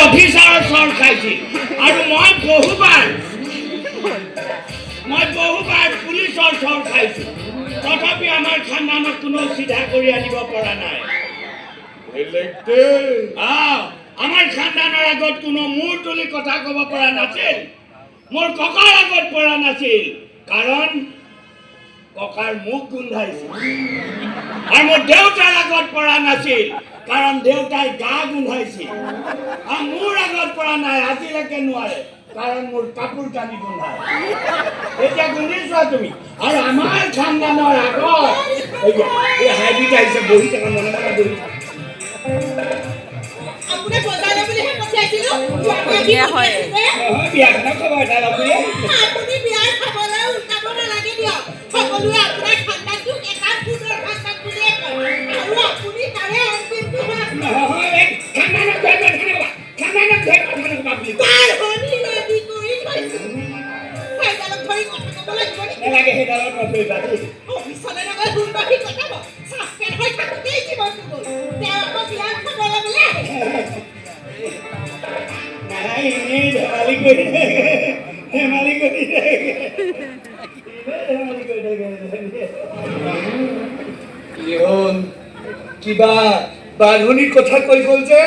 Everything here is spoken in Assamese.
অফিচাৰৰ চৰ খাইছিল আৰু মই বহুবাৰ পুলিচৰ চৰ খাইছোঁ তথাপি আমাৰ খানদানক কোনো চিধা কৰি আনিব পৰা নাই আমাৰ খানদানৰ আগত কোনো মূৰ তুলি কথা ক'ব পৰা নাছিল মোৰ ককাৰ আগত পৰা নাছিল কাৰণ ককাৰ মুখ গোন্ধাইছিল আৰু মোৰ দেউতাৰ আগত পৰা নাছিল কাৰণ দেউতাই গা গোন্ধাইছিল আৰু মোৰ আগত পৰা নাই আজিলৈকে নোৱাৰে কাৰণ মোৰ কাপোৰ কানি গোন্ধায় এতিয়া গোন্ধি চোৱা তুমি আৰু আমাৰ খানদানৰ আগত এই হাইব্ৰিড আহিছে বহি থকা মনে মনে বহি আপুনি বজাৰলৈ বুলিহে পঠিয়াইছিলো বিয়াখনৰ খবৰ এটা ল'বলৈ আপুনি বিয়াৰ খাবলৈ উল্টাব নালাগে দিয়ক সকলোৱে আপোনাৰ খানদানটোক এটা সুন্দৰ খানদান বুলিয়ে কয় আৰু আপুনি তাৰে অন্তিমটো তাৰ হনি ৰেডি কৰি থৈছো সেইডালক ধৰি কথা ক'ব লাগিব নেলাগে সেইডালত নধৰিবা দেই অফিচলৈ নগৈ সুন্দৰী কটাব ছাছপেণ্ড হৈ থাকোঁতেই জীৱনটো গ'ল তেওঁ আকৌ বিয়াৰ খাবলৈ বোলে নাই এনেই ধেমালি কৰি কিবা বাঢ়নিৰ কথা কৈ গ'ল যে